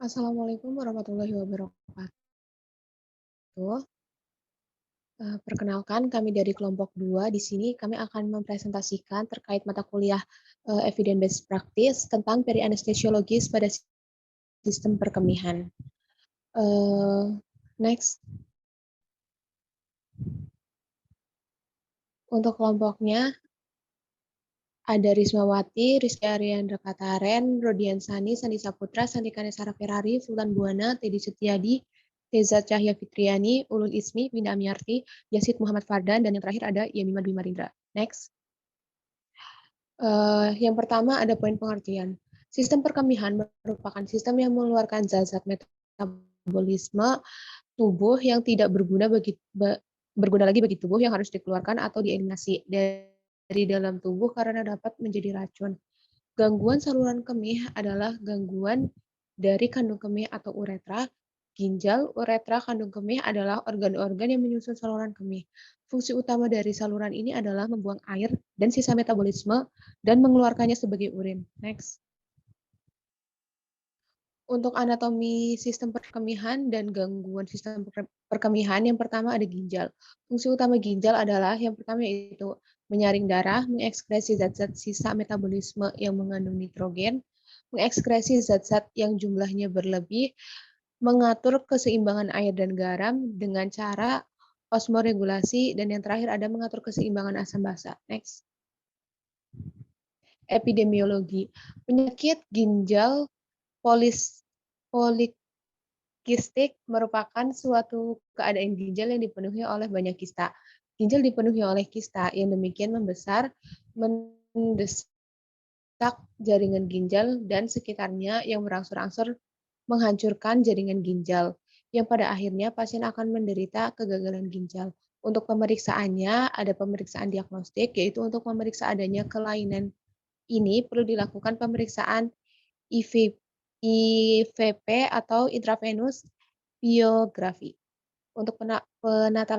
Assalamualaikum warahmatullahi wabarakatuh. Perkenalkan, kami dari kelompok 2. Di sini kami akan mempresentasikan terkait mata kuliah Evidence Based Practice tentang perianestesiologis pada sistem perkemihan. Next. Untuk kelompoknya, ada Rismawati, Rizky Ariandra Kataren, Rodian Sani, Sandi Saputra, Santi Kanesara Ferrari, Sultan Buana, Teddy Setiadi, Teza Cahya Fitriani, Ulul Ismi, Winda Amiarti, Yasid Muhammad Fardan, dan yang terakhir ada Yamima Dwi Marindra. Next. Yang pertama ada poin pengertian. Sistem perkemihan merupakan sistem yang mengeluarkan zat-zat metabolisme tubuh yang tidak berguna lagi bagi tubuh yang harus dikeluarkan atau dieliminasi dari dalam tubuh karena dapat menjadi racun. Gangguan saluran kemih adalah gangguan dari kandung kemih atau uretra. Ginjal, uretra, kandung kemih adalah organ-organ yang menyusun saluran kemih. Fungsi utama dari saluran ini adalah membuang air dan sisa metabolisme dan mengeluarkannya sebagai urin. Next. Untuk anatomi sistem perkemihan dan gangguan sistem perkemihan, yang pertama ada ginjal. Fungsi utama ginjal adalah yang pertama yaitu menyaring darah, mengekskresi zat-zat sisa metabolisme yang mengandung nitrogen, mengekskresi zat-zat yang jumlahnya berlebih, mengatur keseimbangan air dan garam dengan cara osmoregulasi, dan yang terakhir ada mengatur keseimbangan asam basa. Next. Epidemiologi. Penyakit ginjal polikistik merupakan suatu keadaan ginjal yang dipenuhi oleh banyak kista. Ginjal dipenuhi oleh kista yang demikian membesar, mendesak jaringan ginjal dan sekitarnya yang berangsur-angsur menghancurkan jaringan ginjal, yang pada akhirnya pasien akan menderita kegagalan ginjal. Untuk pemeriksaannya, ada pemeriksaan diagnostik, yaitu untuk memeriksa adanya kelainan ini perlu dilakukan pemeriksaan IVP atau intravenous biografi. Untuk penata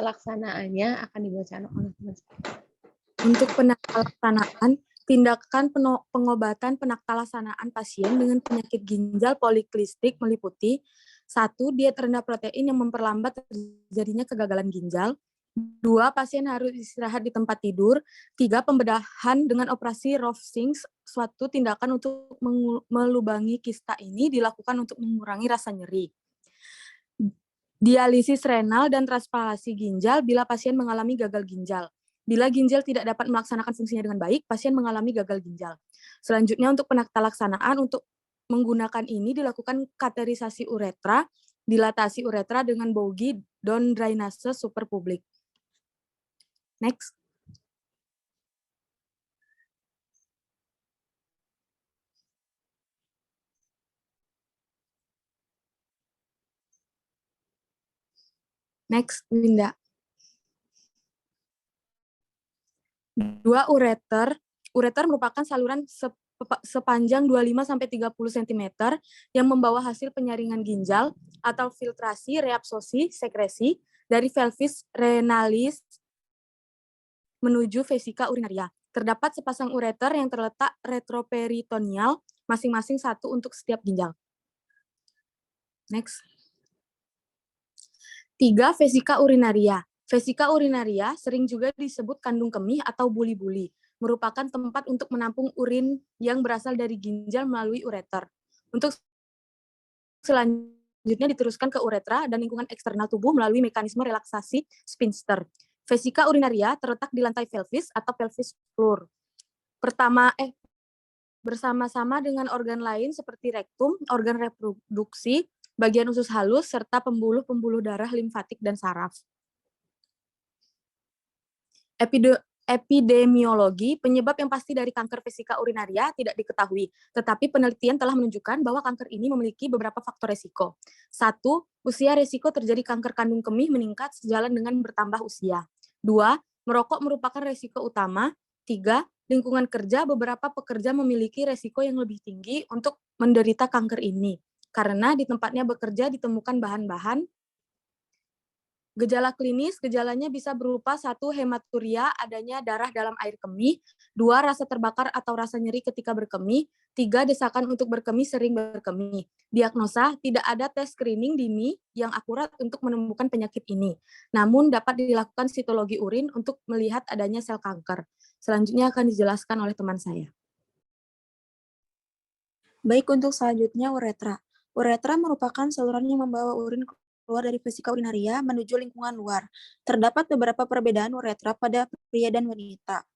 laksanaannya akan dibacakan oleh teman saya. Untuk penata laksanaan, tindakan pengobatan penata laksanaan pasien dengan penyakit ginjal polikistik meliputi 1. Diet rendah protein yang memperlambat terjadinya kegagalan ginjal. 2. Pasien harus istirahat di tempat tidur. 3. Pembedahan dengan operasi Rovsing, suatu tindakan untuk melubangi kista ini dilakukan untuk mengurangi rasa nyeri. Dialisis renal dan transplantasi ginjal bila pasien mengalami gagal ginjal. Bila ginjal tidak dapat melaksanakan fungsinya dengan baik, pasien mengalami gagal ginjal. Selanjutnya untuk penata laksanaan, untuk menggunakan ini dilakukan kateterisasi uretra, dilatasi uretra dengan Bougie down drainase superpublik. Next. Next, Winda. 2. Ureter. Ureter merupakan saluran sepanjang 25-30 cm yang membawa hasil penyaringan ginjal atau filtrasi, reabsorpsi, sekresi dari pelvis renalis menuju vesika urinaria. Terdapat sepasang ureter yang terletak retroperitoneal, masing-masing satu untuk setiap ginjal. Next. 3. Vesika urinaria. Vesika urinaria sering juga disebut kandung kemih atau buli-buli, merupakan tempat untuk menampung urin yang berasal dari ginjal melalui ureter. Untuk selanjutnya diteruskan ke uretra dan lingkungan eksternal tubuh melalui mekanisme relaksasi sphincter. Vesika urinaria terletak di lantai pelvis atau pelvis floor. Bersama-sama dengan organ lain seperti rektum, organ reproduksi, bagian usus halus, serta pembuluh-pembuluh darah limfatik dan saraf. Epidemiologi, penyebab yang pasti dari kanker vesika urinaria tidak diketahui, tetapi penelitian telah menunjukkan bahwa kanker ini memiliki beberapa faktor resiko. 1. Usia resiko terjadi kanker kandung kemih meningkat sejalan dengan bertambah usia. 2. Merokok merupakan resiko utama. 3. Lingkungan kerja, beberapa pekerja memiliki resiko yang lebih tinggi untuk menderita kanker ini, karena di tempatnya bekerja ditemukan bahan-bahan Gejala klinis, gejalanya bisa berupa 1. Hematuria, adanya darah dalam air kemih. 2. Rasa terbakar atau rasa nyeri ketika berkemih. 3. Desakan untuk berkemih, sering berkemih. Diagnosa, tidak ada tes screening dini yang akurat untuk menemukan penyakit ini. Namun dapat dilakukan sitologi urin untuk melihat adanya sel kanker. Selanjutnya akan dijelaskan oleh teman saya. Baik, untuk selanjutnya uretra. Uretra merupakan saluran yang membawa urin keluar dari vesika urinaria menuju lingkungan luar. Terdapat beberapa perbedaan uretra pada pria dan wanita.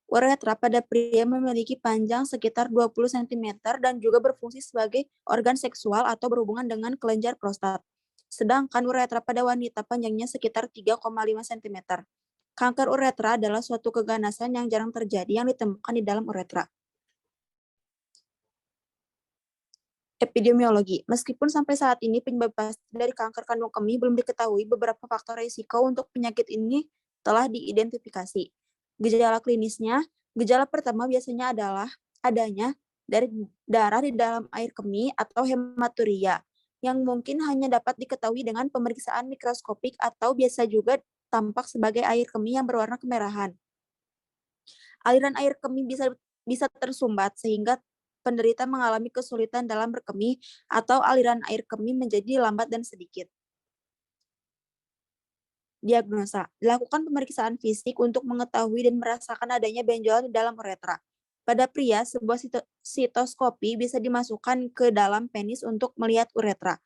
Uretra pada pria memiliki panjang sekitar 20 cm dan juga berfungsi sebagai organ seksual atau berhubungan dengan kelenjar prostat. Sedangkan uretra pada wanita panjangnya sekitar 3,5 cm. Kanker uretra adalah suatu keganasan yang jarang terjadi yang ditemukan di dalam uretra. Epidemiologi. Meskipun sampai saat ini penyebab pasti dari kanker kandung kemih belum diketahui, beberapa faktor risiko untuk penyakit ini telah diidentifikasi. Gejala klinisnya, gejala pertama biasanya adalah adanya dari darah di dalam air kemih atau hematuria, yang mungkin hanya dapat diketahui dengan pemeriksaan mikroskopik atau biasa juga tampak sebagai air kemih yang berwarna kemerahan. Aliran air kemih bisa tersumbat sehingga penderita mengalami kesulitan dalam berkemih atau aliran air kemih menjadi lambat dan sedikit. Diagnosa. Dilakukan pemeriksaan fisik untuk mengetahui dan merasakan adanya benjolan di dalam uretra. Pada pria, sebuah sitoskopi bisa dimasukkan ke dalam penis untuk melihat uretra.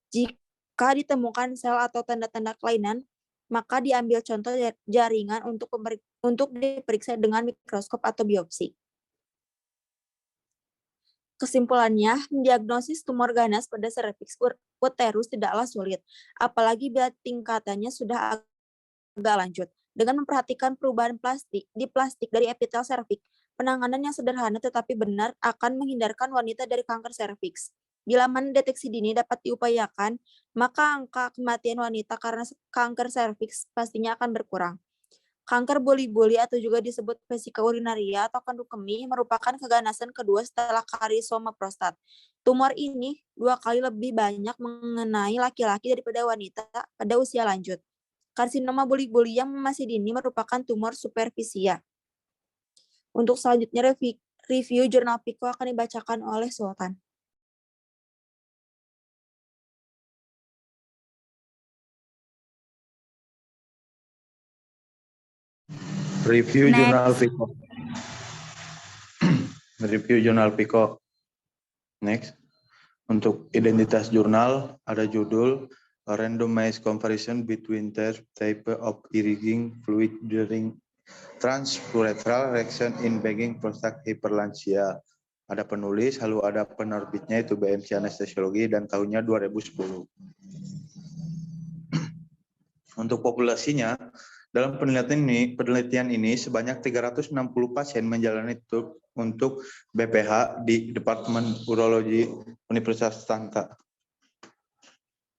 Jika ditemukan sel atau tanda-tanda kelainan, maka diambil contoh jaringan untuk diperiksa dengan mikroskop atau biopsi. Kesimpulannya, mendiagnosis tumor ganas pada serviks uterus tidaklah sulit, apalagi bila tingkatannya sudah agak lanjut. Dengan memperhatikan perubahan plastik dari epitel serviks, penanganan yang sederhana tetapi benar akan menghindarkan wanita dari kanker serviks. Bila mendeteksi dini dapat diupayakan, maka angka kematian wanita karena kanker serviks pastinya akan berkurang. Kanker buli-buli atau juga disebut vesika urinaria atau kandung kemih merupakan keganasan kedua setelah karisoma prostat. Tumor ini 2 kali lebih banyak mengenai laki-laki daripada wanita pada usia lanjut. Karsinoma buli-buli yang masih dini merupakan tumor superfisia. Untuk selanjutnya review jurnal PICO akan dibacakan oleh Sultan. Review jurnal PICO. Review jurnal PICO. Next. Untuk identitas jurnal, ada judul A Randomized Comparison Between Type of Irrigating Fluid During Transurethral Reaction in Begging Prostate Hyperplasia. Ada penulis, lalu ada penerbitnya itu BMC Anestesiologi dan tahunnya 2010. Untuk populasinya, dalam penelitian ini sebanyak 360 pasien menjalani untuk BPH di Departemen Urologi Universitas Tanta.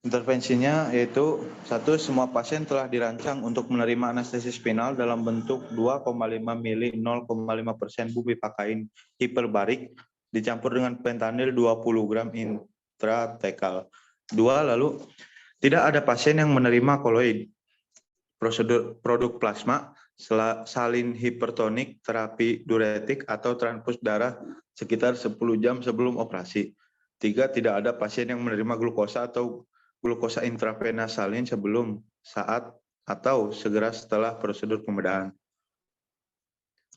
Intervensinya yaitu 1. Semua pasien telah dirancang untuk menerima anestesi spinal dalam bentuk 2,5 mili 0,5% bupipakain hiperbarik dicampur dengan fentanyl 20 gram intratekal. 2. Lalu tidak ada pasien yang menerima koloid, produk plasma, salin hipertonik, terapi diuretik, atau transfus darah sekitar 10 jam sebelum operasi. 3. Tidak ada pasien yang menerima glukosa atau glukosa intravena salin sebelum, saat, atau segera setelah prosedur pembedahan.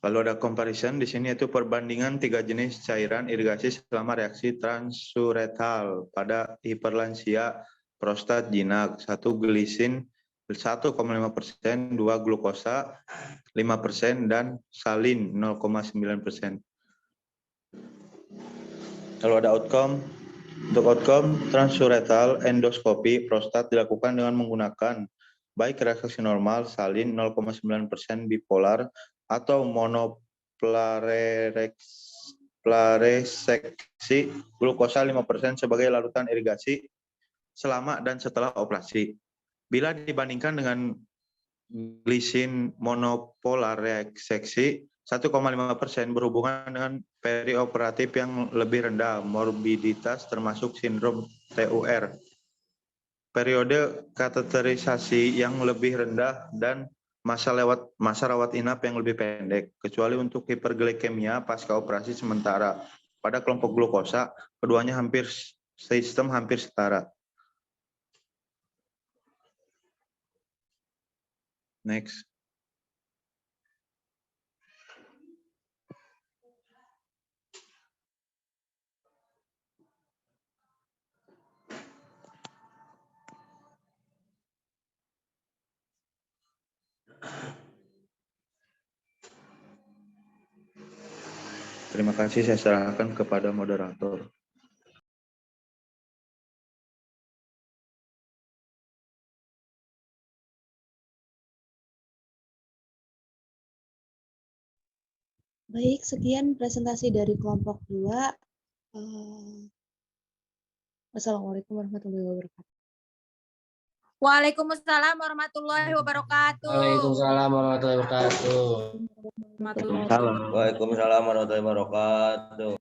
Lalu ada comparison di sini yaitu perbandingan 3 jenis cairan irigasi selama reaksi transuretal pada hiperlansia prostat jinak. 1 glisin 1,5%, 2 glukosa 5%, dan salin 0,9%. Lalu ada outcome. Untuk outcome, transuretal endoskopi prostat dilakukan dengan menggunakan baik reaksi normal, salin 0,9% bipolar, atau monoplareseksi glukosa 5% sebagai larutan irigasi selama dan setelah operasi. Bila dibandingkan dengan glisin monopolareseksi 1,5% berhubungan dengan perioperatif yang lebih rendah, morbiditas termasuk sindrom TUR. periode kateterisasi yang lebih rendah dan masa rawat inap yang lebih pendek, kecuali untuk hiperglikemia pasca operasi sementara. Pada kelompok glukosa, keduanya hampir setara. Next. Terima kasih, saya serahkan kepada moderator. Baik, sekian presentasi dari kelompok 2. Wassalamualaikum warahmatullahi wabarakatuh. Waalaikumsalam warahmatullahi wabarakatuh. Waalaikumsalam warahmatullahi wabarakatuh. Warahmatullahi Salam. Waalaikumsalam warahmatullahi wabarakatuh.